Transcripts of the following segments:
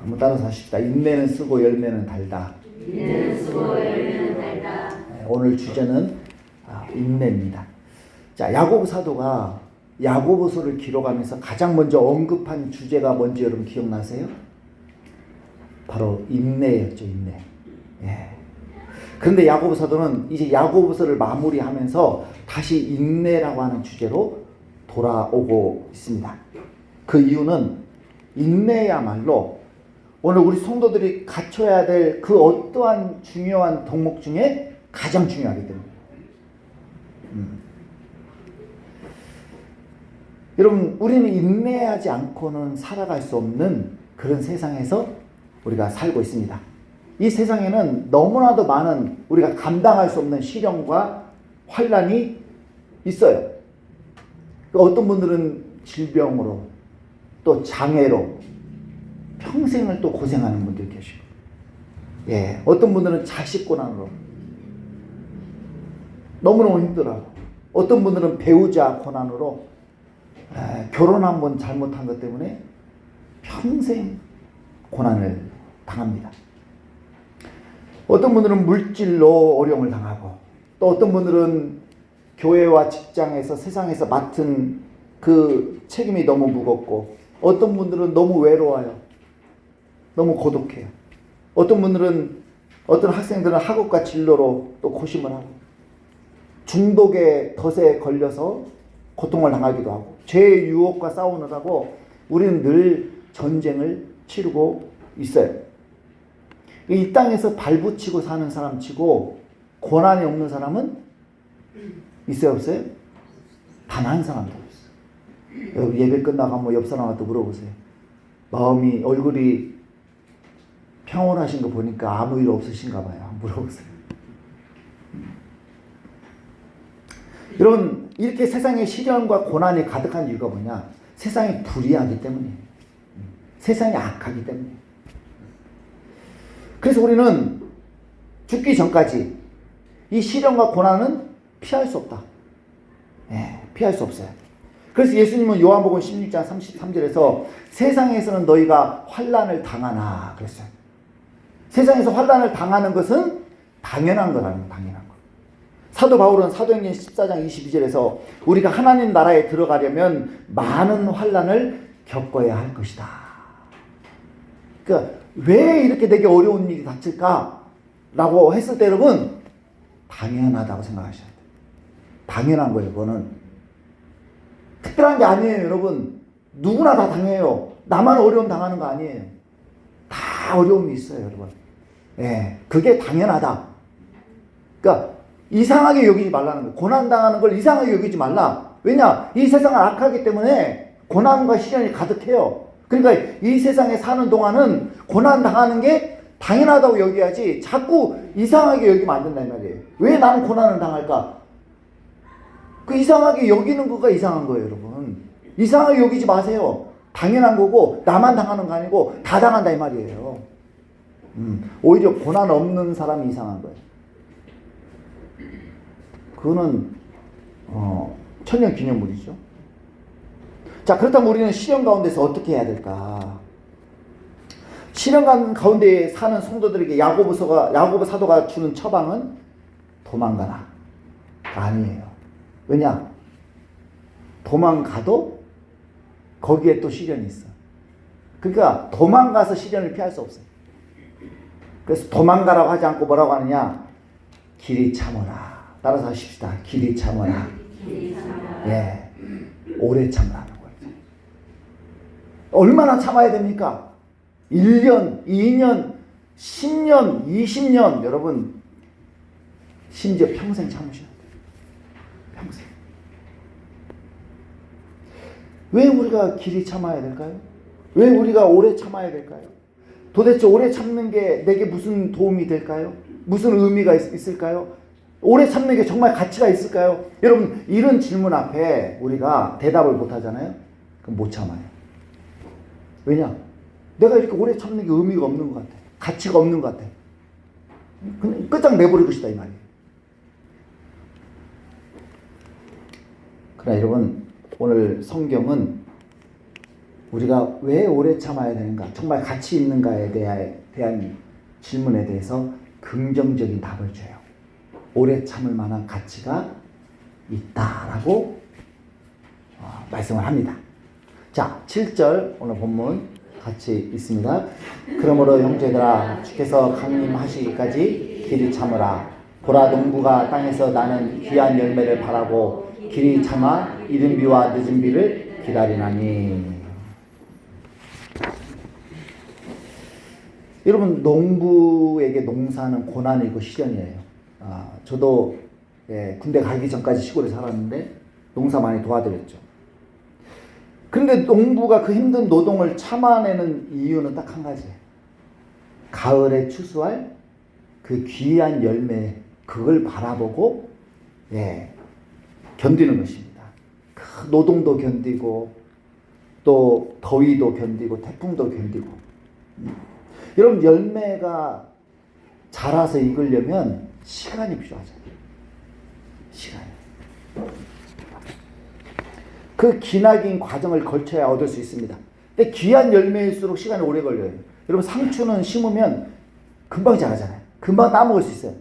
한번 따라서 하십시다. 인내는 쓰고 열매는 달다. 인내는 쓰고 열매는 달다. 오늘 주제는 인내입니다. 자, 야고보 사도가 야고보서를 기록하면서 가장 먼저 언급한 주제가 뭔지 여러분 기억나세요? 바로 인내였죠, 인내. 예. 그런데 야고보 사도는 이제 야고보서를 마무리하면서 다시 인내라고 하는 주제로 돌아오고 있습니다. 그 이유는 인내야말로 오늘 우리 성도들이 갖춰야 될 그 어떠한 중요한 덕목 중에 가장 중요하기 때문에. 여러분, 우리는 인내하지 않고는 살아갈 수 없는 그런 세상에서 우리가 살고 있습니다. 이 세상에는 너무나도 많은 우리가 감당할 수 없는 시련과 환난이 있어요. 어떤 분들은 질병으로, 또 장애로 평생을 또 고생하는 분들 계시고, 예, 어떤 분들은 자식 고난으로 너무너무 힘들어요. 어떤 분들은 배우자 고난으로 결혼 한번 잘못한 것 때문에 평생 고난을 당합니다. 어떤 분들은 물질로 어려움을 당하고, 또 어떤 분들은 교회와 직장에서 세상에서 맡은 그 책임이 너무 무겁고, 어떤 분들은 너무 외로워요. 너무 고독해요. 어떤 분들은, 어떤 학생들은 학업과 진로로 또 고심을 하고, 중독의 덫에 걸려서 고통을 당하기도 하고, 죄의 유혹과 싸우느라고 우리는 늘 전쟁을 치르고 있어요. 이 땅에서 발붙이고 사는 사람 치고 고난이 없는 사람은 있어요, 없어요? 단 한 사람도 없어요. 여러분, 예배 끝나고 한번 옆 사람한테 물어보세요. 마음이, 얼굴이 평온하신 거 보니까 아무 일 없으신가 봐요. 한번 물어보세요. 여러분, 이렇게 세상에 시련과 고난이 가득한 이유가 뭐냐? 세상이 불의하기 때문이에요. 세상이 악하기 때문이에요. 그래서 우리는 죽기 전까지 이 시련과 고난은 피할 수 없다. 예, 피할 수 없어요. 그래서 예수님은 요한복음 16장 33절에서 세상에서는 너희가 환난을 당하나 그랬어요. 세상에서 환난을 당하는 것은 당연한 거라는 거예요. 당연한 거. 사도 바울은 사도행전 14장 22절에서 우리가 하나님 나라에 들어가려면 많은 환난을 겪어야 할 것이다. 그러니까 왜 이렇게 되게 어려운 일이 닥칠까? 라고 했을 때 여러분, 당연하다고 생각하셔야 돼요. 당연한 거예요. 그거는 특별한 게 아니에요. 여러분, 누구나 다 당해요. 나만 어려움 당하는 거 아니에요. 다 어려움이 있어요. 여러분. 예, 그게 당연하다. 그러니까 이상하게 여기지 말라는 거예요. 고난당하는 걸 이상하게 여기지 말라. 왜냐? 이 세상은 악하기 때문에 고난과 시련이 가득해요. 그러니까 이 세상에 사는 동안은 고난당하는 게 당연하다고 여겨야지 자꾸 이상하게 여기면 안 된다 이 말이에요. 왜 나는 고난을 당할까? 그 이상하게 여기는 거가 이상한 거예요, 여러분. 이상하게 여기지 마세요. 당연한 거고 나만 당하는 거 아니고 다 당한다 이 말이에요. 오히려 고난 없는 사람이 이상한 거예요. 그거는 천년기념물이죠. 자, 그렇다면 우리는 시련 가운데서 어떻게 해야 될까? 시련 가운데 사는 성도들에게 야고보 사도가 주는 처방은 도망가라 아니에요. 왜냐? 도망가도 거기에 또 시련이 있어. 그러니까 도망가서 시련을 피할 수 없어요. 그래서 도망가라고 하지 않고 뭐라고 하느냐? 길이 참어라. 따라서 하십시다. 길이 참어라. 예, 오래 참으라는 거예요. 얼마나 참아야 됩니까? 1년, 2년, 10년, 20년, 여러분 심지어 평생 참으셔야 돼요. 평생. 왜 우리가 길이 참아야 될까요? 왜 우리가 오래 참아야 될까요? 도대체 오래 참는 게 내게 무슨 도움이 될까요? 무슨 의미가 있을까요? 오래 참는 게 정말 가치가 있을까요? 여러분, 이런 질문 앞에 우리가 대답을 못 하잖아요? 그럼 못 참아요. 왜냐? 내가 이렇게 오래 참는 게 의미가 없는 것 같아. 가치가 없는 것 같아. 그냥 끝장 내버리고 싶다 이 말이에요. 그러나 여러분, 오늘 성경은 우리가 왜 오래 참아야 되는가, 정말 가치 있는가에 대한 질문에 대해서 긍정적인 답을 줘요. 오래 참을 만한 가치가 있다라고 말씀을 합니다. 자, 7절 오늘 본문 같이 있습니다. 그러므로 형제들아, 주께서 강림하시기까지 길이 참으라. 보라, 농부가 땅에서 나는 귀한 열매를 바라고 길이 참아 이른 비와 늦은 비를 기다리나니. 여러분, 농부에게 농사는 고난이고 시련이에요. 저도 군대 가기 전까지 시골에 살았는데 농사 많이 도와드렸죠. 그런데 농부가 그 힘든 노동을 참아내는 이유는 딱 한 가지예요. 가을에 추수할 그 귀한 열매, 그걸 바라보고 견디는 것입니다. 그 노동도 견디고 또 더위도 견디고 태풍도 견디고. 여러분, 열매가 자라서 익으려면 시간이 필요하잖아요. 시간이. 그 기나긴 과정을 거쳐야 얻을 수 있습니다. 근데 귀한 열매일수록 시간이 오래 걸려요. 여러분, 상추는 심으면 금방 자라잖아요. 금방 따먹을 수 있어요.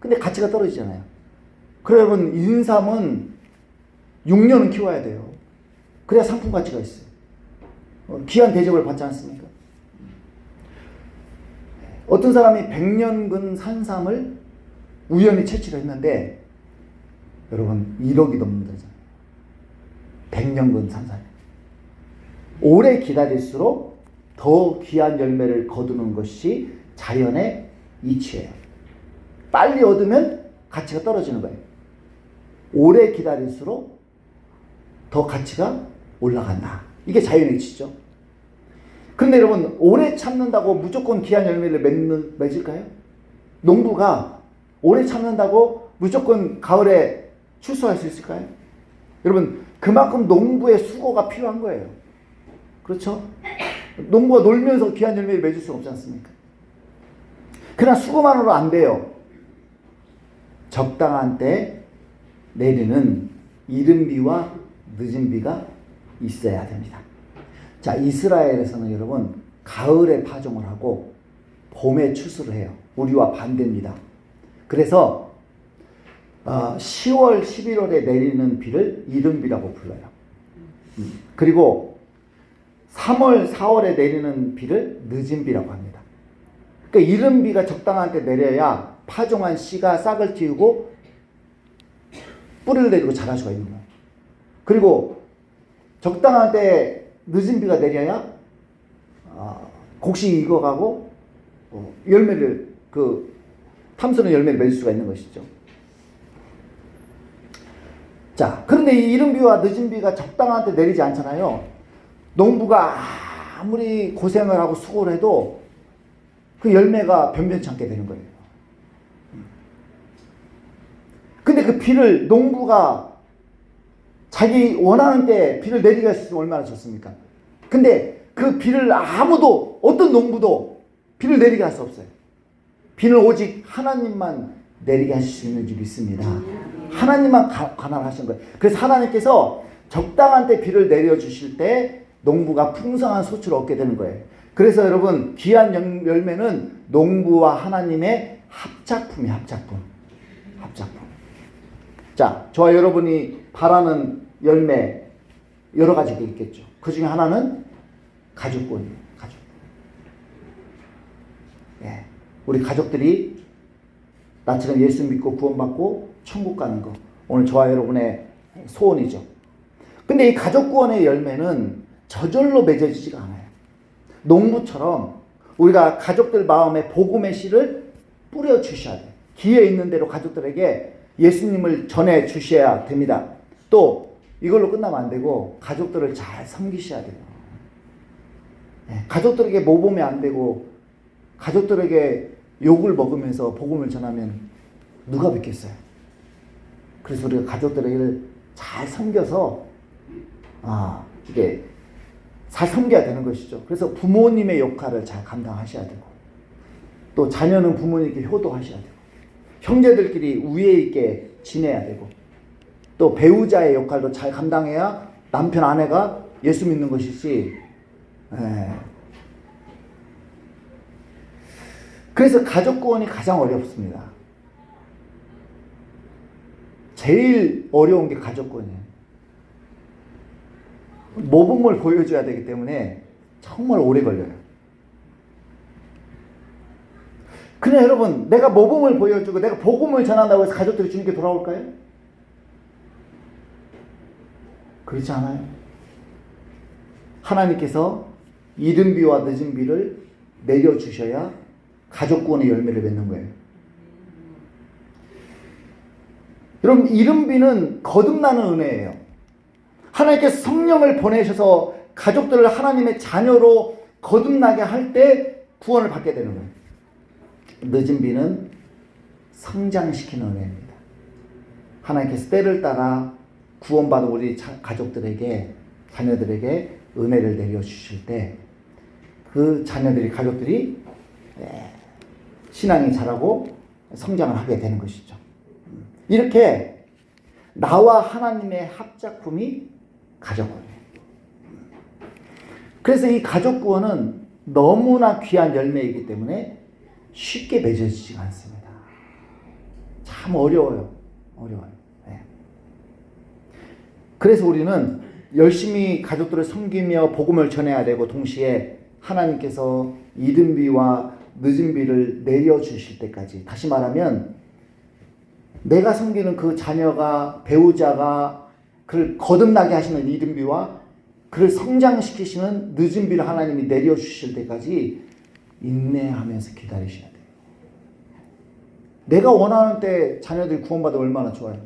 근데 가치가 떨어지잖아요. 그래, 여러분, 인삼은 6년은 키워야 돼요. 그래야 상품 가치가 있어요. 귀한 대접을 받지 않습니까? 어떤 사람이 100년근 산삼을 우연히 채취를 했는데 여러분 1억이 넘는다잖아요. 100년근 산삼. 오래 기다릴수록 더 귀한 열매를 거두는 것이 자연의 이치예요. 빨리 얻으면 가치가 떨어지는 거예요. 오래 기다릴수록 더 가치가 올라간다. 이게 자연의 이치죠. 그런데 여러분, 오래 참는다고 무조건 귀한 열매를 맺을까요? 농부가 오래 참는다고 무조건 가을에 추수할 수 있을까요? 여러분, 그만큼 농부의 수고가 필요한 거예요. 그렇죠? 농부가 놀면서 귀한 열매를 맺을 수 없지 않습니까? 그러나 수고만으로 안 돼요. 적당한 때 내리는 이른 비와 늦은 비가 있어야 됩니다. 자, 이스라엘에서는 여러분 가을에 파종을 하고 봄에 추수를 해요. 우리와 반대입니다. 그래서 10월, 11월에 내리는 비를 이른 비라고 불러요. 그리고 3월, 4월에 내리는 비를 늦은 비라고 합니다. 그러니까 이른 비가 적당한 때 내려야 파종한 씨가 싹을 틔우고 뿌리를 내리고 자랄 수가 있는 거예요. 그리고 적당한 때 늦은 비가 내려야 곡식이 익어가고 열매를 탐스러운 열매를 맺을 수가 있는 것이죠. 자, 그런데 이 이른 비와 늦은 비가 적당한 때 내리지 않잖아요. 농부가 아무리 고생을 하고 수고를 해도 그 열매가 변변치 않게 되는 거예요. 근데 그 비를 농부가 자기 원하는 때 비를 내리게 할 수 있으면 얼마나 좋습니까? 근데 그 비를 아무도, 어떤 농부도 비를 내리게 할 수 없어요. 비는 오직 하나님만 내리게 하실 수 있는 줄 믿습니다. 하나님만 관할하신 거예요. 그래서 하나님께서 적당한 때 비를 내려주실 때 농부가 풍성한 소출을 얻게 되는 거예요. 그래서 여러분, 귀한 열매는 농부와 하나님의 합작품이에요. 합작품. 자, 저와 여러분이 바라는 열매 여러 가지가 있겠죠. 그 중에 하나는 가족권이에요. 가족. 우리 가족들이 나처럼 예수 믿고 구원받고 천국 가는 거, 오늘 저와 여러분의 소원이죠. 근데 이 가족 구원의 열매는 저절로 맺어지지가 않아요. 농부처럼 우리가 가족들 마음에 복음의 씨를 뿌려 주셔야 돼요. 기회 있는 대로 가족들에게 예수님을 전해 주셔야 됩니다. 또 이걸로 끝나면 안 되고 가족들을 잘 섬기셔야 돼요. 가족들에게 모범이 안 되고 가족들에게 욕을 먹으면서 복음을 전하면 누가 믿겠어요? 그래서 우리가 가족들에게 잘 섬겨서 이게 잘 섬겨야 되는 것이죠. 그래서 부모님의 역할을 잘 감당하셔야 되고, 또 자녀는 부모님께 효도하셔야 되고, 형제들끼리 우애 있게 지내야 되고, 또 배우자의 역할도 잘 감당해야 남편 아내가 예수 믿는 것이지 예. 그래서 가족 구원이 가장 어렵습니다. 제일 어려운 게 가족 구원이에요. 모범을 보여줘야 되기 때문에 정말 오래 걸려요. 그냥 여러분, 내가 모범을 보여주고 내가 복음을 전한다고 해서 가족들이 주님께 돌아올까요? 그렇지 않아요. 하나님께서 이른 비와 늦은 비를 내려주셔야 가족 구원의 열매를 맺는 거예요. 여러분, 이른 비는 거듭나는 은혜예요. 하나님께서 성령을 보내셔서 가족들을 하나님의 자녀로 거듭나게 할 때 구원을 받게 되는 거예요. 늦은 비는 성장시키는 은혜입니다. 하나님께서 때를 따라 구원받은 우리 가족들에게, 자녀들에게 은혜를 내려주실 때 그 자녀들이, 가족들이 신앙이 자라고 성장을 하게 되는 것이죠. 이렇게 나와 하나님의 합작품이 가족구원이에요. 그래서 이 가족구원은 너무나 귀한 열매이기 때문에 쉽게 맺어지지가 않습니다. 참 어려워요. 네. 그래서 우리는 열심히 가족들을 섬기며 복음을 전해야 되고, 동시에 하나님께서 이른 비와 늦은 비를 내려주실 때까지, 다시 말하면 내가 섬기는 그 자녀가, 배우자가 그를 거듭나게 하시는 이른 비와 그를 성장시키시는 늦은 비를 하나님이 내려주실 때까지 인내하면서 기다리셔야 돼요. 내가 원하는 때 자녀들이 구원받으면 얼마나 좋아요.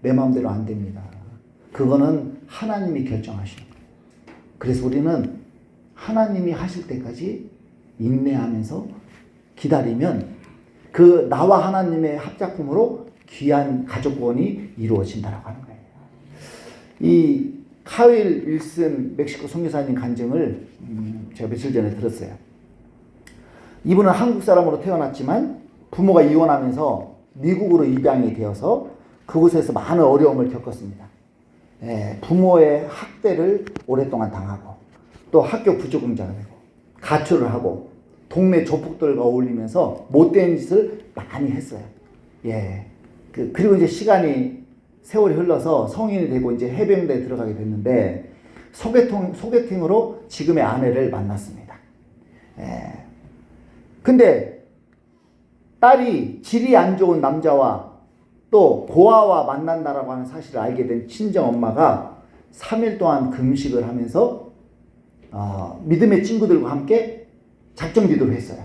내 마음대로 안 됩니다. 그거는 하나님이 결정하시는 거예요. 그래서 우리는 하나님이 하실 때까지 인내하면서 기다리면 그 나와 하나님의 합작품으로 귀한 가족 구원이 이루어진다라고 하는 거예요. 이 카일 윌슨 멕시코 선교사님 간증을 제가 며칠 전에 들었어요. 이분은 한국 사람으로 태어났지만 부모가 이혼하면서 미국으로 입양이 되어서 그곳에서 많은 어려움을 겪었습니다. 부모의 학대를 오랫동안 당하고, 또 학교 부적응자가 되고, 가출을 하고, 동네 조폭들과 어울리면서 못된 짓을 많이 했어요. 그리고 이제 세월이 흘러서 성인이 되고 이제 해병대에 들어가게 됐는데, 소개팅으로 지금의 아내를 만났습니다. 근데 딸이 질이 안 좋은 남자와 또 고아와 만난다라고 하는 사실을 알게 된 친정 엄마가 3일 동안 금식을 하면서 믿음의 친구들과 함께 작정 기도를 했어요.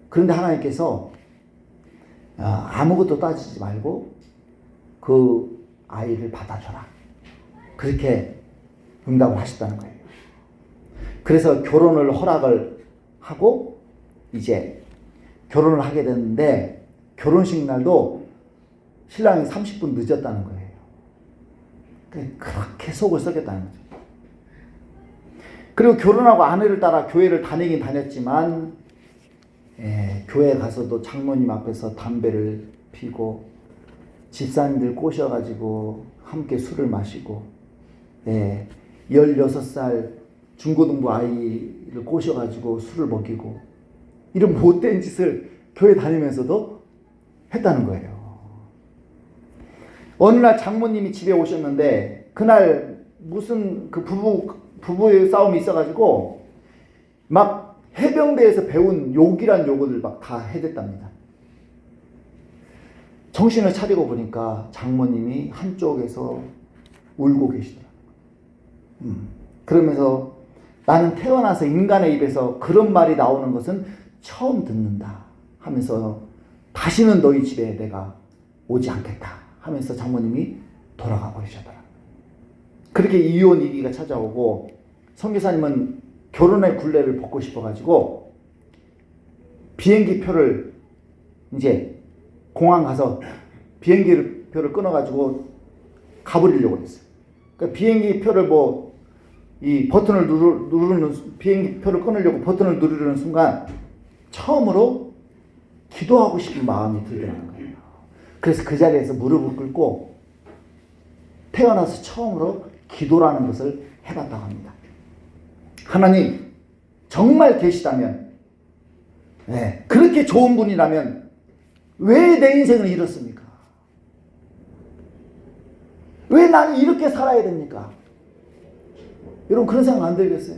그런데 하나님께서 아무것도 따지지 말고 그 아이를 받아줘라, 그렇게 응답을 하셨다는 거예요. 그래서 결혼을 허락을 하고 이제 결혼을 하게 됐는데, 결혼식 날도 신랑이 30분 늦었다는 거예요. 그렇게 속을 썩였다는 거죠. 그리고 결혼하고 아내를 따라 교회를 다니긴 다녔지만, 교회 가서도 장로님 앞에서 담배를 피고, 집사님들 꼬셔가지고 함께 술을 마시고, 16살 중고등부 아이를 꼬셔가지고 술을 먹이고, 이런 못된 짓을 교회 다니면서도 했다는 거예요. 어느 날 장모님이 집에 오셨는데, 그날 무슨 그 부부의 싸움이 있어가지고 막 해병대에서 배운 욕이란 욕을 막 다 해댔답니다. 정신을 차리고 보니까 장모님이 한쪽에서 울고 계시더라고요. 그러면서 나는 태어나서 인간의 입에서 그런 말이 나오는 것은 처음 듣는다 하면서, 다시는 너희 집에 내가 오지 않겠다 하면서 장모님이 돌아가 버리셨더라. 그렇게 이혼 위기가 찾아오고, 선교사님은 결혼의 굴레를 벗고 싶어가지고 비행기 표를, 이제 공항 가서 비행기 표를 끊어가지고 가버리려고 했어요. 그러니까 비행기 표를 이 버튼을 누르는, 비행기 표를 끊으려고 버튼을 누르는 순간 처음으로 기도하고 싶은 마음이 들더라는 거예요. 그래서 그 자리에서 무릎을 꿇고 태어나서 처음으로 기도라는 것을 해봤다고 합니다. 하나님 정말 계시다면, 네, 그렇게 좋은 분이라면 왜 내 인생을 이렇습니까? 왜 나는 이렇게 살아야 됩니까? 여러분 그런 생각 안 들겠어요?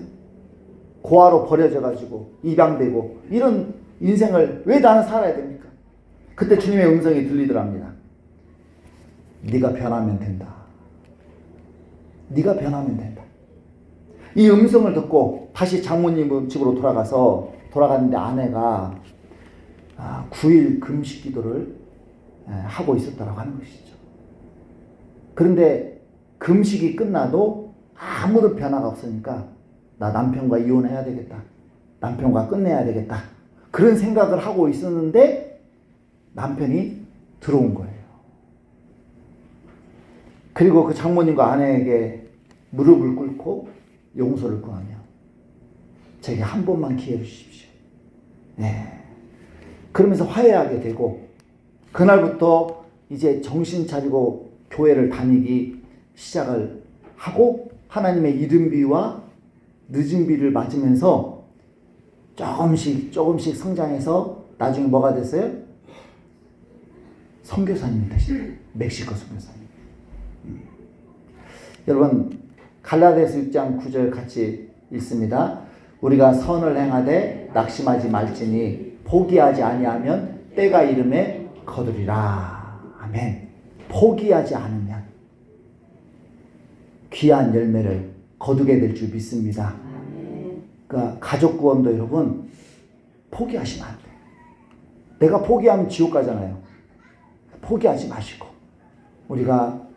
고아로 버려져 가지고 입양되고 이런 인생을 왜 나는 살아야 됩니까? 그때 주님의 음성이 들리더랍니다. 네가 변하면 된다. 네가 변하면 된다. 이 음성을 듣고 다시 장모님 집으로 돌아갔는데 아내가 9일 금식 기도를 하고 있었다고 하는 것이죠. 그런데 금식이 끝나도 아무런 변화가 없으니까 나 남편과 이혼해야 되겠다. 남편과 끝내야 되겠다. 그런 생각을 하고 있었는데 남편이 들어온 거예요. 그리고 그 장모님과 아내에게 무릎을 꿇고 용서를 구하며 제게 한 번만 기회를 주십시오. 네. 그러면서 화해하게 되고 그날부터 이제 정신 차리고 교회를 다니기 시작을 하고 하나님의 이른 비와 늦은 비를 맞으면서 조금씩 성장해서 나중에 뭐가 됐어요? 선교사님이 되시죠. 멕시코 선교사님. 여러분 갈라디아서 6장 9절 같이 읽습니다. 우리가 선을 행하되 낙심하지 말지니 포기하지 아니하면 때가 이름에 거두리라. 아멘. 포기하지 않으면 귀한 열매를 거두게 될 줄 믿습니다. 그러니까 가족 구원도 여러분 포기하시면 안 돼요. 내가 포기하면 지옥 가잖아요. 포기하지 마시고 우리가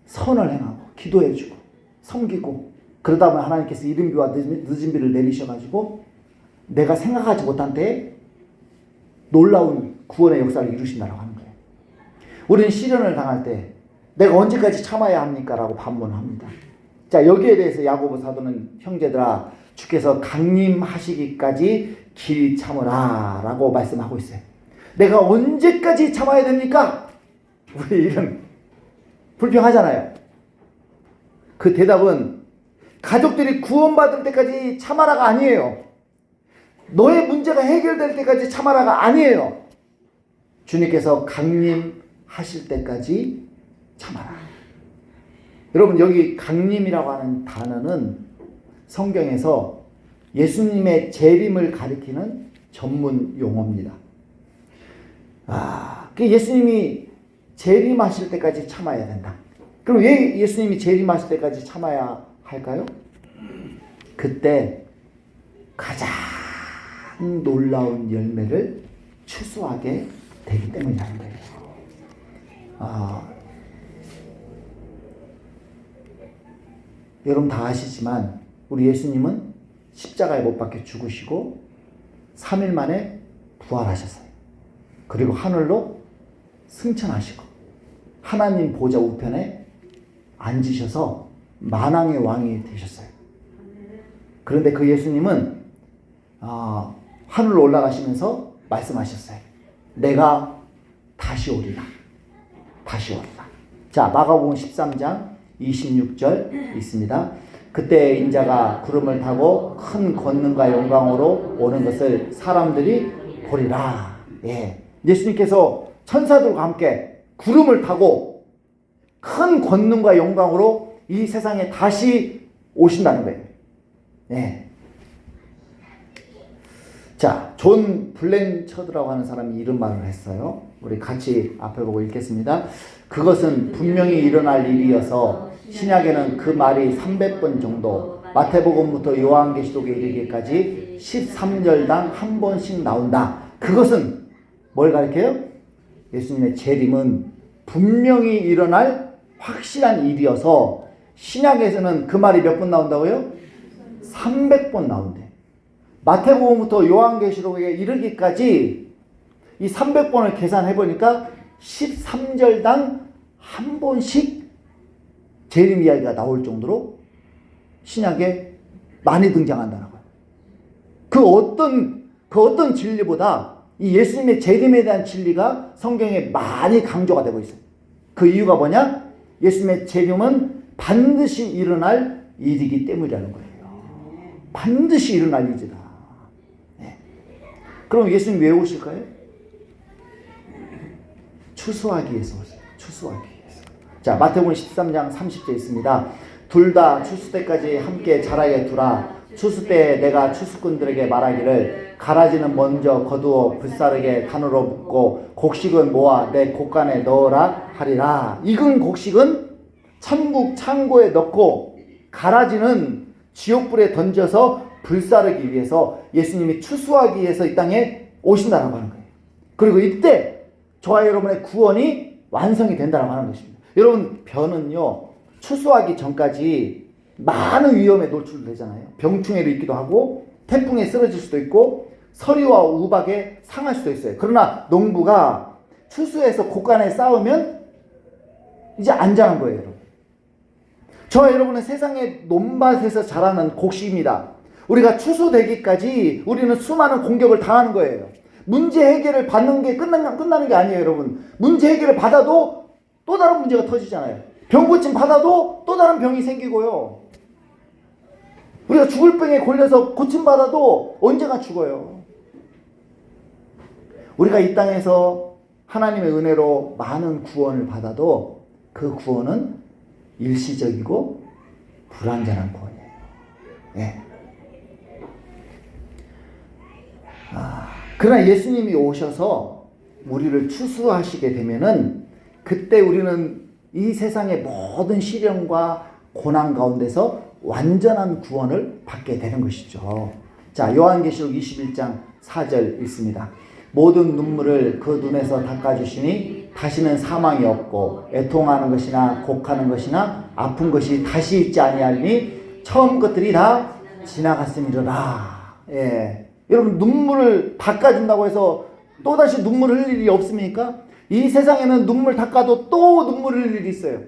선을 행하고 기도해주고 섬기고 그러다 보면 하나님께서 이른 비와 늦은 비를 내리셔가지고 내가 생각하지 못한 때에 놀라운 구원의 역사를 이루신다고 하는 거예요. 우리는 시련을 당할 때 내가 언제까지 참아야 합니까? 라고 반문합니다. 자, 여기에 대해서 야고보 사도는 형제들아 주께서 강림하시기까지 길 참으라 라고 말씀하고 있어요. 내가 언제까지 참아야 됩니까? 우리 이런 불평하잖아요. 그 대답은 가족들이 구원받을 때까지 참아라가 아니에요. 너의 문제가 해결될 때까지 참아라가 아니에요. 주님께서 강림하실 때까지 참아라. 여러분 여기 강림이라고 하는 단어는 성경에서 예수님의 재림을 가리키는 전문 용어입니다. 그 예수님이 재림하실 때까지 참아야 된다. 그럼 왜 예수님이 재림하실 때까지 참아야 할까요? 그때 가장 놀라운 열매를 추수하게 되기 때문이라는 거예요. 여러분 다 아시지만 우리 예수님은 십자가에 못 박혀 죽으시고 3일 만에 부활하셨어요. 그리고 하늘로 승천하시고 하나님 보좌 우편에 앉으셔서 만왕의 왕이 되셨어요. 그런데 그 예수님은 하늘로 올라가시면서 말씀하셨어요. 내가 다시 오리라. 다시 오리라. 자, 마가복음 13장 26절 있습니다. 그때 인자가 구름을 타고 큰 권능과 영광으로 오는 것을 사람들이 보리라. 예. 예수님께서 천사들과 함께 구름을 타고 큰 권능과 영광으로 이 세상에 다시 오신다는 거예요. 예. 자, 존 블렌처드라고 하는 사람이 이런 말을 했어요. 우리 같이 앞에 보고 읽겠습니다. 그것은 분명히 일어날 일이어서 신약에는 그 말이 300번 정도, 마태복음부터 요한계시록에 이르기까지 13절당 한 번씩 나온다. 그것은 뭘 가리켜요? 예수님의 재림은 분명히 일어날 확실한 일이어서 신약에서는 그 말이 몇 번 나온다고요? 300번 나온대. 마태복음부터 요한계시록에 이르기까지 이 300번을 계산해보니까 13절당 한 번씩 재림 이야기가 나올 정도로 신약에 많이 등장한다는 거예요. 그 어떤 진리보다 이 예수님의 재림에 대한 진리가 성경에 많이 강조가 되고 있어요. 그 이유가 뭐냐? 예수님의 재림은 반드시 일어날 일이기 때문이라는 거예요. 반드시 일어날 일이다. 네. 그럼 예수님 왜 오실까요? 추수하기 위해서 오세요. 추수하기 위해서. 자, 마태복음 13장 30절 있습니다. 둘 다 추수 때까지 함께 자라게 두라. 추수 때에 내가 추수꾼들에게 말하기를 가라지는 먼저 거두어 불사르게 단으로 묶고 곡식은 모아 내 곡간에 넣으라 하리라. 익은 곡식은 천국 창고에 넣고 가라지는 지옥불에 던져서 불사르기 위해서 예수님이 추수하기 위해서 이 땅에 오신다라고 하는 거예요. 그리고 이때 저와 여러분의 구원이 완성이 된다라고 하는 것입니다. 여러분, 벼는요 추수하기 전까지 많은 위험에 노출되잖아요. 병충해로 있기도 하고 태풍에 쓰러질 수도 있고 서리와 우박에 상할 수도 있어요. 그러나 농부가 추수해서 곡간에 쌓으면 이제 안전한 거예요. 여러분. 저와 여러분은 세상의 논밭에서 자라는 곡식입니다. 우리가 추수되기까지 우리는 수많은 공격을 당하는 거예요. 문제 해결을 받는 게 끝나는 게 아니에요. 여러분, 문제 해결을 받아도 또 다른 문제가 터지잖아요. 병 고침 받아도 또 다른 병이 생기고요. 우리가 죽을 병에 걸려서 고침받아도 언젠가 죽어요. 우리가 이 땅에서 하나님의 은혜로 많은 구원을 받아도 그 구원은 일시적이고 불완전한 구원이에요. 네. 그러나 예수님이 오셔서 우리를 추수하시게 되면은 그때 우리는 이 세상의 모든 시련과 고난 가운데서 완전한 구원을 받게 되는 것이죠. 자, 요한계시록 21장 4절 읽습니다. 모든 눈물을 그 눈에서 닦아주시니 다시는 사망이 없고 애통하는 것이나 곡하는 것이나 아픈 것이 다시 있지 아니하리니 처음 것들이 다 지나갔음이로라. 예. 여러분, 눈물을 닦아준다고 해서 또다시 눈물 흘릴 일이 없습니까? 이 세상에는 눈물 닦아도 또 눈물 흘릴 일이 있어요.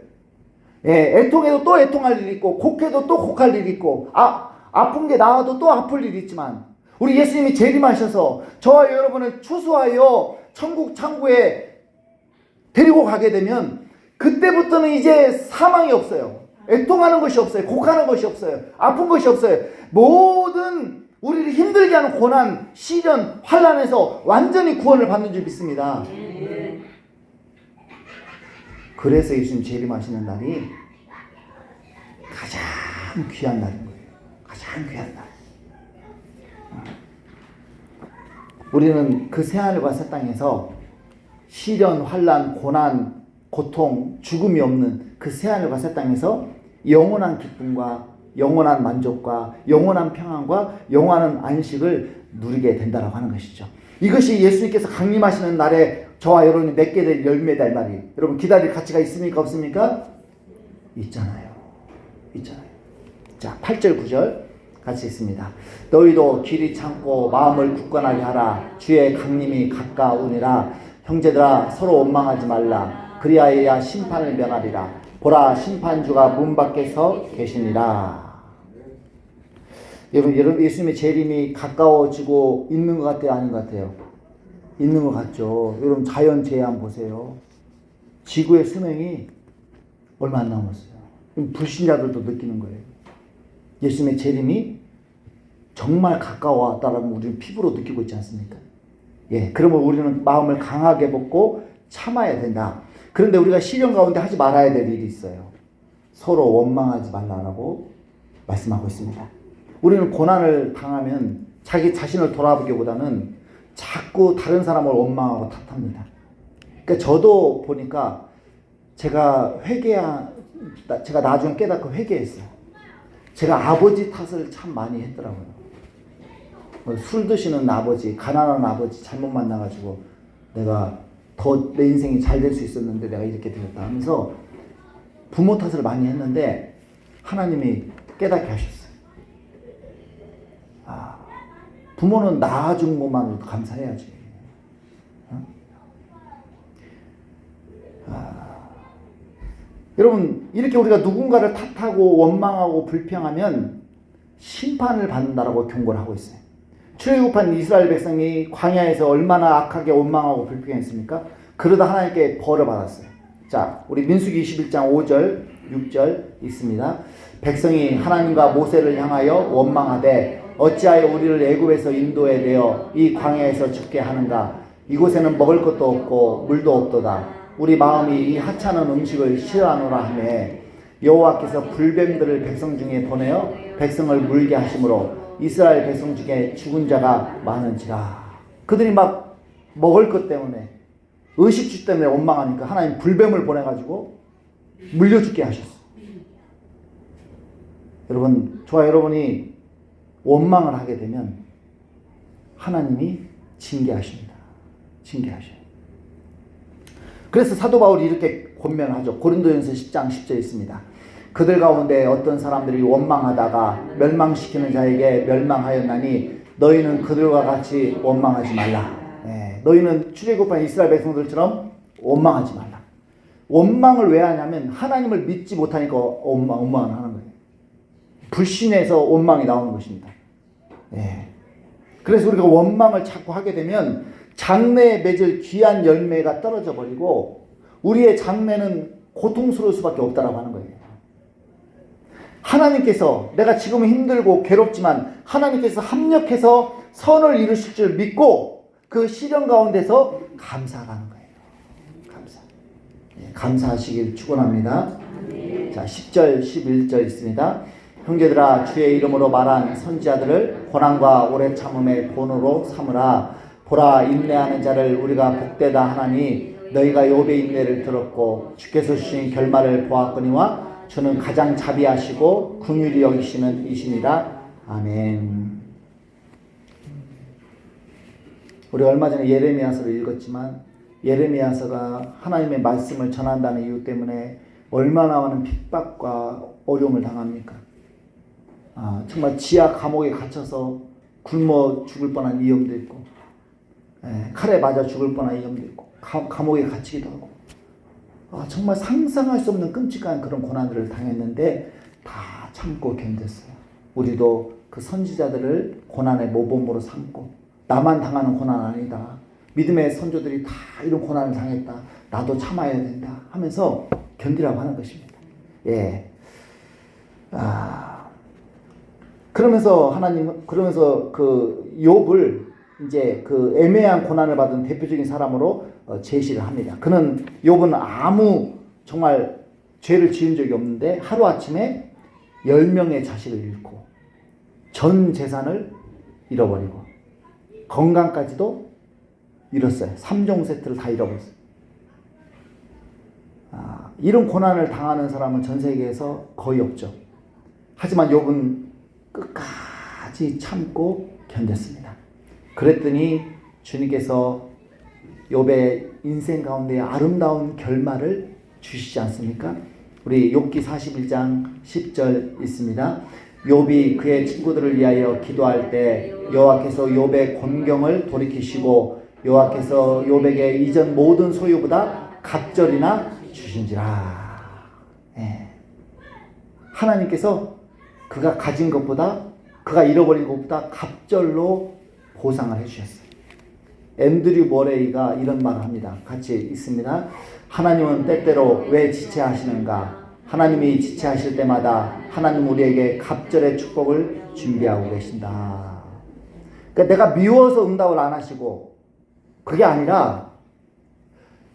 예, 애통해도 또 애통할 일이 있고 곡해도 또 곡할 일이 있고 아픈 게 나와도 또 아플 일이 있지만 우리 예수님이 재림하셔서 저와 여러분을 추수하여 천국 창고에 데리고 가게 되면 그때부터는 이제 사망이 없어요. 애통하는 것이 없어요. 곡하는 것이 없어요. 아픈 것이 없어요. 모든 우리를 힘들게 하는 고난, 시련, 환난에서 완전히 구원을 받는 줄 믿습니다. 그래서 예수님 재림하시는 날이 가장 귀한 날인 거예요. 가장 귀한 날. 우리는 그 새하늘과 새 땅에서 시련, 환난, 고난, 고통, 죽음이 없는 그 새하늘과 새 땅에서 영원한 기쁨과 영원한 만족과 영원한 평안과 영원한 안식을 누리게 된다라고 하는 것이죠. 이것이 예수님께서 강림하시는 날에 저와 여러분이 맺게 될 열매다 이 말이에요. 여러분, 기다릴 가치가 있습니까 없습니까? 있잖아요. 있잖아요. 자, 8절 9절 같이 있습니다. 너희도 길이 참고 마음을 굳건하게 하라. 주의 강림이 가까우니라. 형제들아, 서로 원망하지 말라. 그리하여야 심판을 면하리라. 보라, 심판주가 문 밖에 서 계시니라. 여러분, 예수님의 재림이 가까워지고 있는 것 같아요, 아닌 것 같아요? 있는 것 같죠. 여러분, 자연 재해 보세요. 지구의 수명이 얼마 안 남았어요. 불신자들도 느끼는 거예요. 예수님의 재림이 정말 가까워왔다라는 걸 우리는 피부로 느끼고 있지 않습니까? 예, 그러면 우리는 마음을 강하게 먹고 참아야 된다. 그런데 우리가 시련 가운데 하지 말아야 될 일이 있어요. 서로 원망하지 말라고 말씀하고 있습니다. 우리는 고난을 당하면 자기 자신을 돌아보기보다는 자꾸 다른 사람을 원망하고 탓합니다. 그러니까 저도 보니까 제가 나중에 깨닫고 회개했어요. 제가 아버지 탓을 참 많이 했더라고요. 술 드시는 아버지, 가난한 아버지 잘못 만나가지고 내가 더 내 인생이 잘 될 수 있었는데 내가 이렇게 되었다 하면서 부모 탓을 많이 했는데 하나님이 깨닫게 하셨어요. 부모는 낳아준 것만으로도 감사해야지. 여러분, 이렇게 우리가 누군가를 탓하고 원망하고 불평하면 심판을 받는다라고 경고를 하고 있어요. 출애굽한 이스라엘 백성이 광야에서 얼마나 악하게 원망하고 불평했습니까? 그러다 하나님께 벌을 받았어요. 자, 우리 민수기 21장 5절 6절 있습니다. 백성이 하나님과 모세를 향하여 원망하되 어찌하여 우리를 애굽에서 인도해 내어 이 광야에서 죽게 하는가. 이곳에는 먹을 것도 없고 물도 없도다. 우리 마음이 이 하찮은 음식을 싫어하노라 하며 여호와께서 불뱀들을 백성 중에 보내어 백성을 물게 하심으로 이스라엘 백성 중에 죽은 자가 많은지라. 그들이 막 먹을 것 때문에 의식주 때문에 원망하니까 하나님 불뱀을 보내가지고 물려 죽게 하셨어. 여러분, 저와 여러분이 원망을 하게 되면 하나님이 징계하십니다. 징계하셔요. 그래서 사도 바울이 이렇게 권면하죠. 고린도전서 10장 10절에 있습니다. 그들 가운데 어떤 사람들이 원망하다가 멸망시키는 자에게 멸망하였나니 너희는 그들과 같이 원망하지 말라. 너희는 출애굽한 이스라엘 백성들처럼 원망하지 말라. 원망을 왜 하냐면 하나님을 믿지 못하니까 원망을 하는 거예요. 불신해서 원망이 나오는 것입니다. 그래서 우리가 원망을 자꾸 하게 되면 장래에 맺을 귀한 열매가 떨어져 버리고 우리의 장래는 고통스러울 수밖에 없다라고 하는 거예요. 하나님께서 내가 지금은 힘들고 괴롭지만 하나님께서 합력해서 선을 이루실 줄 믿고 그 시련 가운데서 감사하라는 거예요. 감사하시길 축원합니다. 자, 10절 11절 있습니다. 형제들아 주의 이름으로 말한 선지자들을 고난과 오래 참음의 본으로 삼으라. 보라 인내하는 자를 우리가 복되다 하나니 너희가 욥의 인내를 들었고 주께서 주신 결말을 보았거니와 주는 가장 자비하시고 긍휼히 여기시는 이시니라. 아멘. 우리 얼마 전에 예레미야서를 읽었지만 예레미야서가 하나님의 말씀을 전한다는 이유 때문에 얼마나 많은 핍박과 어려움을 당합니까? 정말 지하 감옥에 갇혀서 굶어 죽을 뻔한 위험도 있고 칼에 맞아 죽을 뻔한 위험도 있고 감옥에 갇히기도 하고 정말 상상할 수 없는 끔찍한 그런 고난들을 당했는데 다 참고 견뎠어요. 우리도 그 선지자들을 고난의 모범으로 삼고 나만 당하는 고난 아니다. 믿음의 선조들이 다 이런 고난을 당했다. 나도 참아야 된다 하면서 견디라고 하는 것입니다. 그러면서 그 욥을 이제 그 애매한 고난을 받은 대표적인 사람으로 제시를 합니다. 그는 욥은 아무 정말 죄를 지은 적이 없는데 하루아침에 10명의 자식을 잃고 전 재산을 잃어버리고 건강까지도 잃었어요. 3종 세트를 다 잃어버렸어요. 이런 고난을 당하는 사람은 전 세계에서 거의 없죠. 하지만 욥은 끝까지 참고 견뎠습니다. 그랬더니 주님께서 욥의 인생 가운데 아름다운 결말을 주시지 않습니까? 우리 욥기 41장 10절 있습니다. 욥이 그의 친구들을 위하여 기도할 때 여호와께서 욥의 곤경을 돌이키시고 여호와께서 욥에게 이전 모든 소유보다 갑절이나 주신지라. 하나님께서 그가 가진 것보다 그가 잃어버린 것보다 갑절로 보상을 해주셨어요. 앤드류 모레이가 이런 말을 합니다. 같이 있습니다. 하나님은 때때로 왜 지체하시는가? 하나님이 지체하실 때마다 하나님 우리에게 갑절의 축복을 준비하고 계신다. 그러니까 내가 미워서 응답을 안 하시고 그게 아니라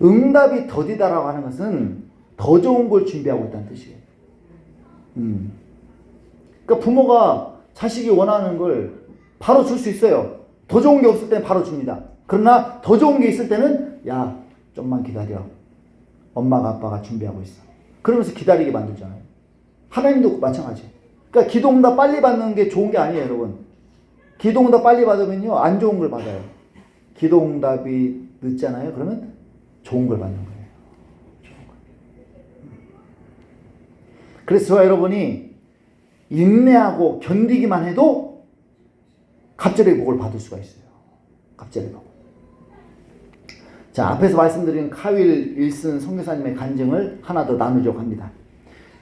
응답이 더디다라고 하는 것은 더 좋은 걸 준비하고 있다는 뜻이에요. 그러니까 부모가 자식이 원하는 걸 바로 줄 수 있어요. 더 좋은 게 없을 때는 바로 줍니다. 그러나 더 좋은 게 있을 때는 야 좀만 기다려. 엄마가 아빠가 준비하고 있어. 그러면서 기다리게 만들잖아요. 하나님도 마찬가지예요. 그러니까 기도응답 빨리 받는 게 좋은 게 아니에요, 여러분. 기도응답 빨리 받으면요 안 좋은 걸 받아요. 기도응답이 늦잖아요. 그러면 좋은 걸 받는 거예요. 좋은 걸. 그래서 저와 여러분이 인내하고 견디기만 해도 갑절의 복을 받을 수가 있어요. 갑절의 복. 자, 앞에서 말씀드린 카윌 윌슨 선교사님의 간증을 하나 더 나누려고 합니다.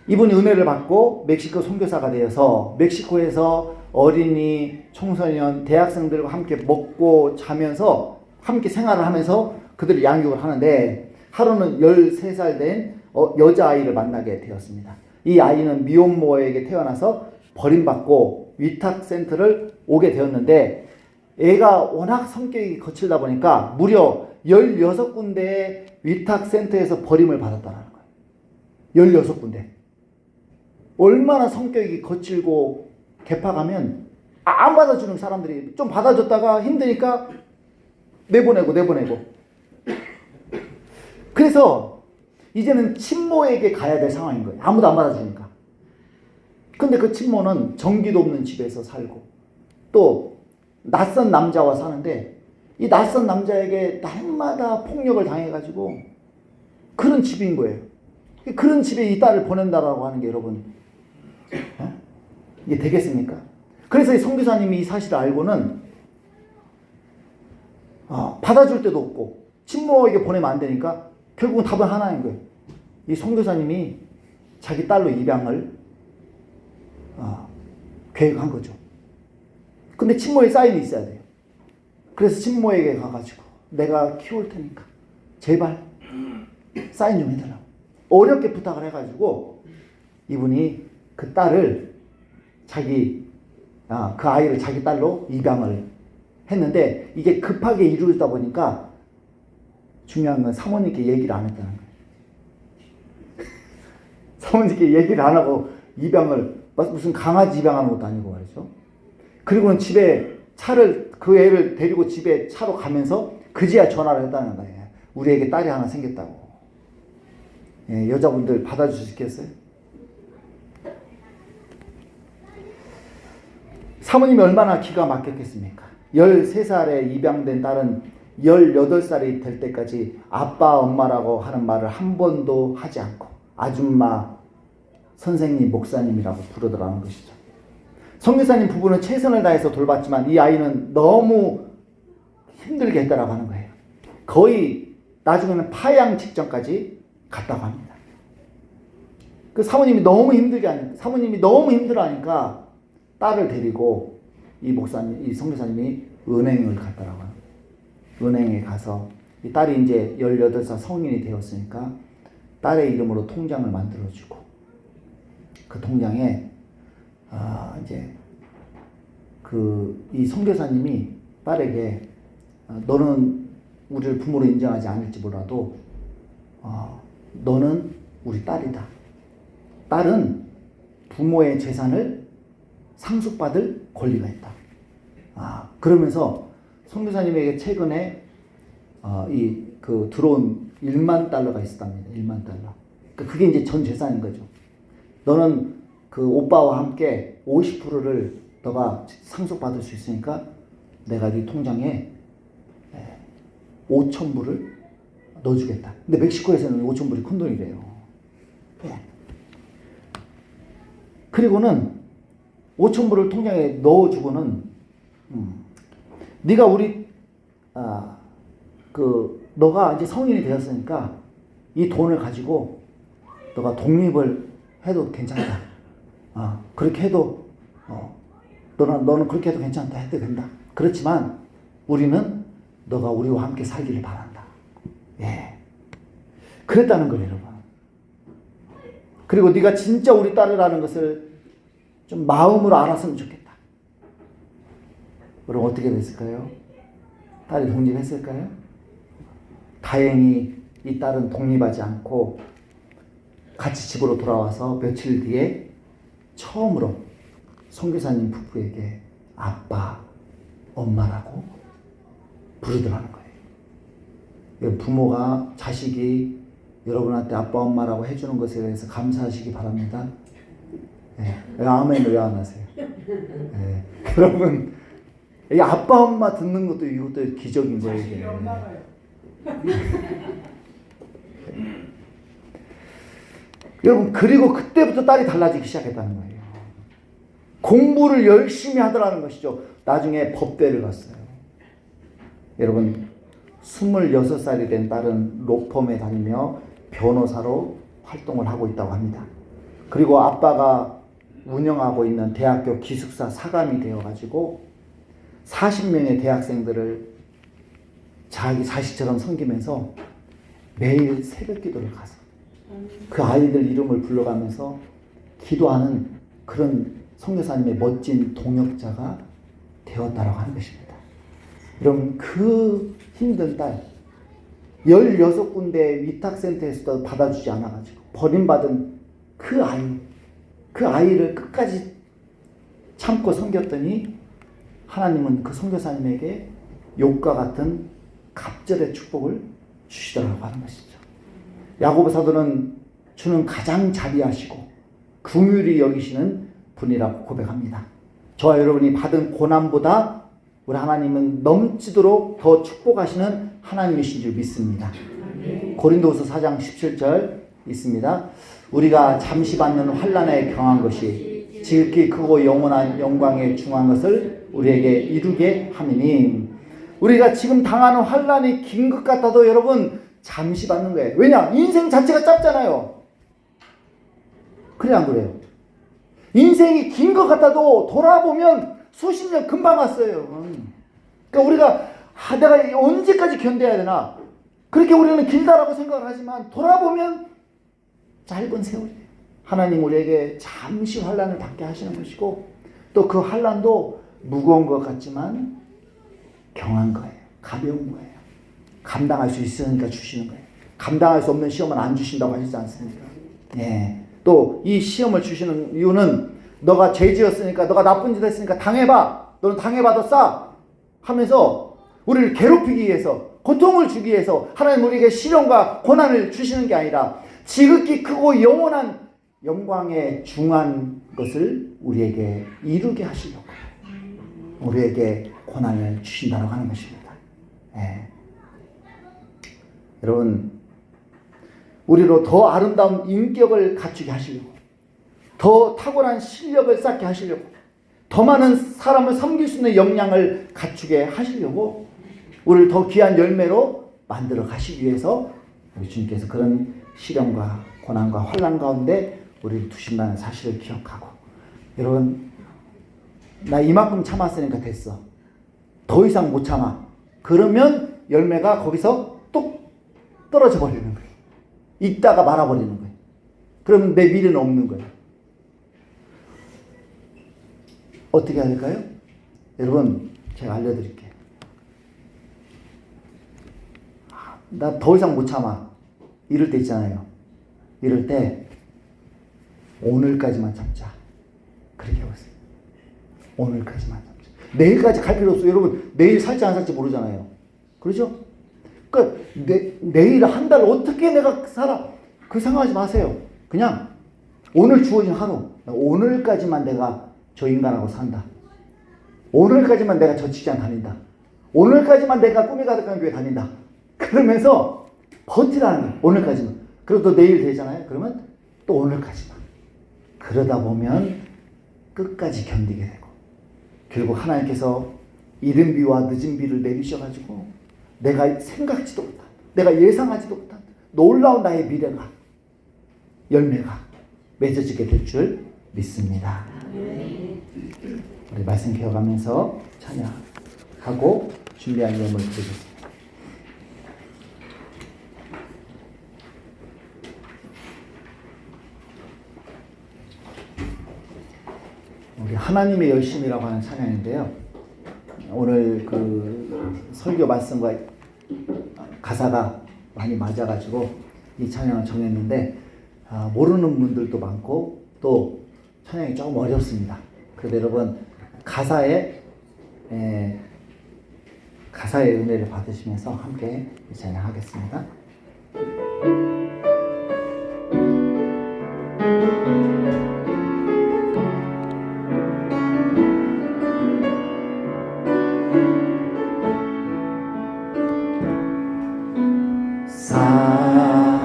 이분이 은혜를 받고 멕시코 선교사가 되어서 멕시코에서 어린이, 청소년, 대학생들과 함께 먹고 자면서 함께 생활을 하면서 그들을 양육을 하는데 하루는 13살 된 여자아이를 만나게 되었습니다. 이 아이는 미혼모에게 태어나서 버림받고 위탁센터를 오게 되었는데 애가 워낙 성격이 거칠다 보니까 무려 16군데의 위탁센터에서 버림을 받았다는 거예요. 16군데. 얼마나 성격이 거칠고 개팍하면 안 받아주는 사람들이 좀 받아줬다가 힘드니까 내보내고. 그래서 이제는 친모에게 가야 될 상황인 거예요. 아무도 안 받아주니까. 근데 그 친모는 전기도 없는 집에서 살고 또 낯선 남자와 사는데 이 낯선 남자에게 날마다 폭력을 당해가지고 그런 집인 거예요. 그런 집에 이 딸을 보낸다라고 하는 게 여러분 이게 되겠습니까? 그래서 이 선교사님이 이 사실을 알고는 받아줄 데도 없고 친모에게 보내면 안 되니까 결국은 답은 하나인 거예요. 이 선교사님이 자기 딸로 입양을 계획한 거죠. 근데 친모의 사인이 있어야 돼요. 그래서 친모에게 가가지고 내가 키울 테니까 제발 사인 좀 해달라고 어렵게 부탁을 해가지고 이분이 그 딸을 그 아이를 자기 딸로 입양을 했는데 이게 급하게 이루어지다 보니까 중요한 건 사모님께 얘기를 안 했다는 거예요. 사모님께 얘기를 안 하고 입양을 무슨 강아지 입양하는 것도 아니고 말이죠. 그리고는 집에 그 애를 데리고 집에 차로 가면서 그제야 전화를 했다는 거예요. 우리에게 딸이 하나 생겼다고. 예, 여자분들 받아주시겠어요? 사모님이 얼마나 기가 막혔겠습니까? 13살에 입양된 딸은 18살이 될 때까지 아빠, 엄마라고 하는 말을 한 번도 하지 않고 아줌마, 선생님, 목사님이라고 부르더라는 것이죠. 선교사님 부부는 최선을 다해서 돌봤지만 이 아이는 너무 힘들게 했다라고 하는 거예요. 거의 나중에는 파양 직전까지 갔다고 합니다. 그 사모님이 너무 힘들어하니까 딸을 데리고 이 선교사님이 은행을 갔다라고 합니다. 은행에 가서 이 딸이 이제 18살 성인이 되었으니까 딸의 이름으로 통장을 만들어주고 그 통장에 이제 이 선교사님이 딸에게 너는 우리를 부모로 인정하지 않을지 몰라도 너는 우리 딸이다. 딸은 부모의 재산을 상속받을 권리가 있다. 그러면서 선교사님에게 최근에 들어온 1만 달러가 있었답니다. 1만 달러. 그게 이제 전 재산인 거죠. 너는 그 오빠와 함께 50%를 너가 상속받을 수 있으니까 내가 네 통장에 5,000불을 넣어주겠다. 근데 멕시코에서는 5,000불이 큰 돈이래요. 그리고는 5,000불을 통장에 넣어주고는 네가 너가 이제 성인이 되었으니까 이 돈을 가지고 너가 독립을 해도 괜찮다. 그렇게 해도 너는 그렇게 해도 괜찮다. 해도 된다. 그렇지만 우리는 너가 우리와 함께 살기를 바란다. 예. 그랬다는 거예요, 여러분. 그리고 네가 진짜 우리 딸이라는 것을 좀 마음으로 알았으면 좋겠다. 그럼 어떻게 됐을까요? 딸이 독립했을까요? 다행히 이 딸은 독립하지 않고 같이 집으로 돌아와서 며칠 뒤에 처음으로 선교사님 부부에게 아빠, 엄마라고 부르더라는 거예요. 부모가 자식이 여러분한테 아빠, 엄마라고 해주는 것에 대해서 감사하시기 바랍니다. 네. 아멘 왜 안 하세요? 네. 여러분, 이 아빠, 엄마 듣는 것도 이것도 기적인 거예요. 이게. 여러분, 그리고 그때부터 딸이 달라지기 시작했다는 거예요. 공부를 열심히 하더라는 것이죠. 나중에 법대를 갔어요. 여러분, 26살이 된 딸은 로펌에 다니며 변호사로 활동을 하고 있다고 합니다. 그리고 아빠가 운영하고 있는 대학교 기숙사 사감이 되어가지고 40명의 대학생들을 자기 자식처럼 섬기면서 매일 새벽 기도를 가서 그 아이들 이름을 불러가면서 기도하는 그런 선교사님의 멋진 동역자가 되었다라고 하는 것입니다. 여러분, 그 힘든 딸 16군데 위탁센터에서도 받아주지 않아가지고 버림받은 그 아이를 끝까지 참고 섬겼더니 하나님은 그 선교사님에게 욕과 같은 갑절의 축복을 주시더라고 하는 것이죠. 야고보 사도는 주는 가장 자비하시고 긍휼히 여기시는 분이라고 고백합니다. 저와 여러분이 받은 고난보다 우리 하나님은 넘치도록 더 축복하시는 하나님이신 줄 믿습니다. 고린도후서 4장 17절 있습니다. 우리가 잠시 받는 환난에 경한 것이 지극히 크고 영원한 영광에 중한 것을 우리에게 이루게 함이니, 우리가 지금 당하는 환난이 긴 것 같아도 여러분 잠시 받는 거예요. 왜냐? 인생 자체가 짧잖아요. 그래 안 그래요? 인생이 긴 것 같아도 돌아보면 수십 년 금방 왔어요. 그러니까 우리가 내가 언제까지 견뎌야 되나? 그렇게 우리는 길다라고 생각을 하지만 돌아보면 짧은 세월이에요. 하나님 우리에게 잠시 환난을 받게 하시는 것이고, 또 그 환난도 무거운 것 같지만 경한 거예요. 가벼운 거예요. 감당할 수 있으니까 주시는 거예요. 감당할 수 없는 시험은 안 주신다고 하시지 않습니까? 예. 또 이 시험을 주시는 이유는 너가 죄 지었으니까, 너가 나쁜 짓 했으니까 당해봐. 너는 당해봐도 싸 하면서 우리를 괴롭히기 위해서, 고통을 주기 위해서 하나님 우리에게 시련과 고난을 주시는 게 아니라 지극히 크고 영원한 영광에 중한 것을 우리에게 이루게 하시려고 우리에게 고난을 주신다고 하는 것입니다. 예. 여러분, 우리로 더 아름다운 인격을 갖추게 하시려고, 더 탁월한 실력을 쌓게 하시려고, 더 많은 사람을 섬길 수 있는 역량을 갖추게 하시려고 우리를 더 귀한 열매로 만들어 가시기 위해서 우리 주님께서 그런 시련과 고난과 환난 가운데 우리를 두신다는 사실을 기억하고, 여러분, 나 이만큼 참았으니까 됐어. 더 이상 못 참아. 그러면 열매가 거기서 뚝 떨어져 버리는 거예요. 있다가 말아버리는 거예요. 그러면 내 미래는 없는 거예요. 어떻게 해야 될까요? 여러분, 제가 알려드릴게요. 나 더 이상 못 참아. 이럴 때 있잖아요. 이럴 때 오늘까지만 참자. 그렇게 해보세요. 오늘까지만 참자. 내일까지 갈 필요 없어요. 여러분, 내일 살지 안 살지 모르잖아요. 그렇죠? 그러니까 내일 한 달 어떻게 내가 살아? 그 생각하지 마세요. 그냥 오늘 주어진 하루, 오늘까지만 내가 저 인간하고 산다. 오늘까지만 내가 저 직장 다닌다. 오늘까지만 내가 꿈이 가득한 교회 다닌다. 그러면서 버티라는 거예요. 오늘까지만. 그리고 또 내일 되잖아요. 그러면 또 오늘까지만. 그러다 보면 끝까지 견디게 되고, 결국 하나님께서 이른 비와 늦은 비를 내리셔가지고 내가 생각지도 못한, 내가 예상하지도 못한 놀라운 나의 미래가, 열매가 맺어지게 될 줄 믿습니다. 우리 말씀 기억하면서 찬양하고 준비한 예물을 드리겠습니다. 우리 하나님의 열심이라고 하는 찬양인데요. 오늘 그 설교 말씀과 가사가 많이 맞아가지고 이 찬양을 정했는데, 모르는 분들도 많고 또 찬양이 조금 어렵습니다. 그래서 여러분 가사의 은혜를 받으시면서 함께 이 찬양하겠습니다.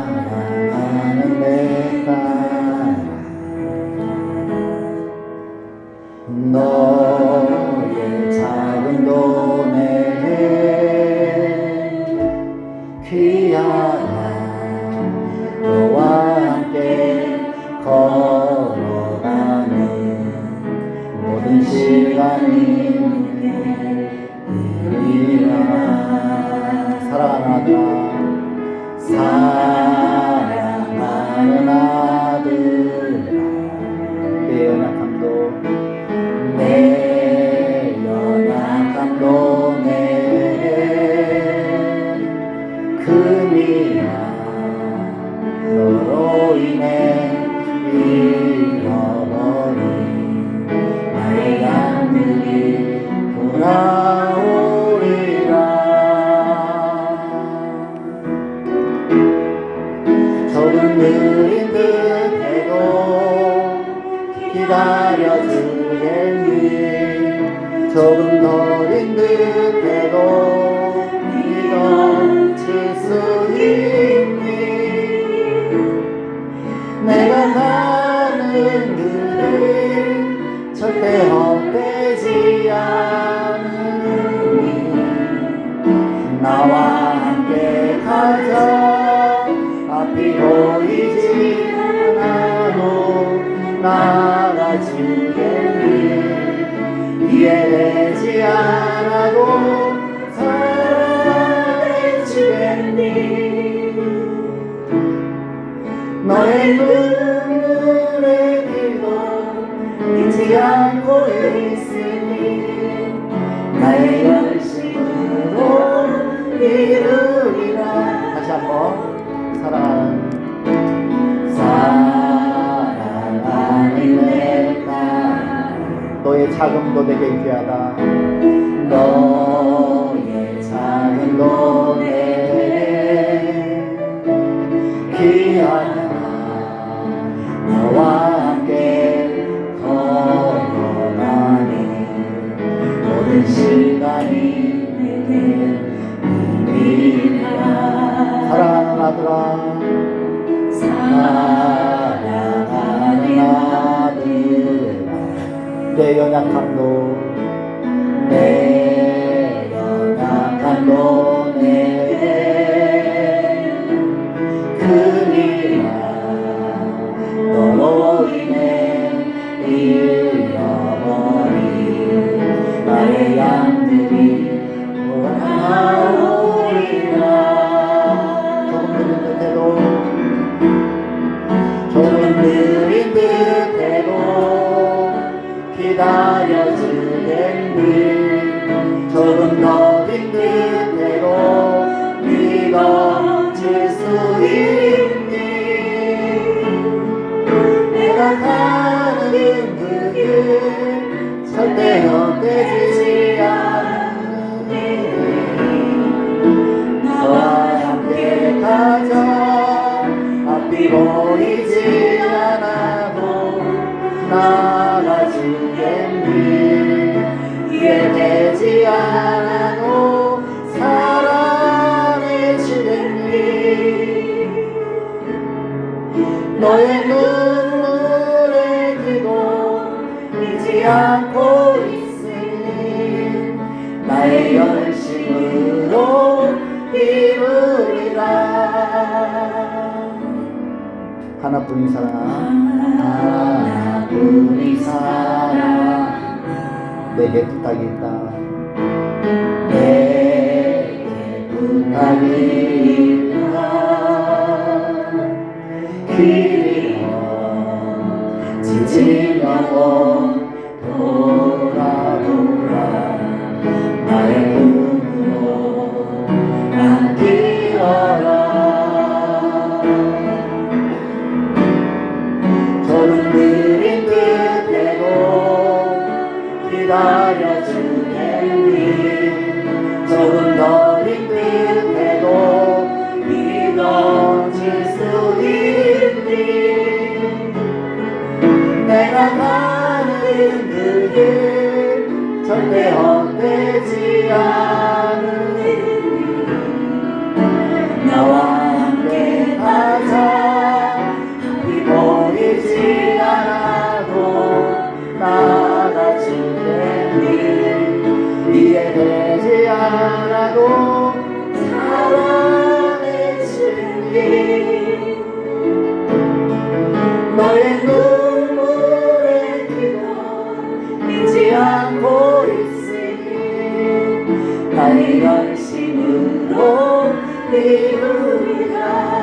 사랑하는 내 딸아, 너의 작은 돈에 귀한 어린 듯해도 믿어질 수 있니? 내가 가는 길이 절대 헛되지 않으니 나와 함께 가자. 앞이 보이지 않아도 나가주겠니? 이해되지 않아도 사랑해주겠니? 너의 눈물의 길도 잊지 않고 있으니 나의 열심으로 이루리라. 다시 한번 사랑하는 내 딸 너의 자금도 내게 귀하다. 너의 자금도 내게 귀하다. 너와 함께 걸어가니 모든 시간이 내게 의미가. 사랑하는 아들아, 사랑하는 아들아, 내 연약함도 내게 그리라. 너로 인해 잃어버린 나의 양들이 돌아오리라. 조금 느린 듯해도 기다려주겠니? 조금 더딘 듯해도 믿어줄 수 있니? 내가 가는 그 길 절대 헛되지 않으니 너와 함께 가자. 앞이 보이지 않아도 나가주겠니? 이해되지 않아도 사랑해주겠니? 너의 눈물의 기도 잊지 않고 있으니 나의 열심으로 이루리라. 하나뿐인 사랑, 하나뿐인 사랑 내게 부탁이 있다. 내게 부탁이 있다. 길이여 지치려고 돌아 나의 품으로 안기어라. 조금 느린 듯해도 기다려주겠니? 조금 더딘 듯해도 믿어줄 수 있니? 내가 가는 그 길 절대 헛되지 않으니 나와 함께 가자. 보이지 않아도 나가주겠니? 이해되지 않아도 사랑해주니 너의 눈물의 기도 잊지 않고 있으니 나의 열심으로 이루리라.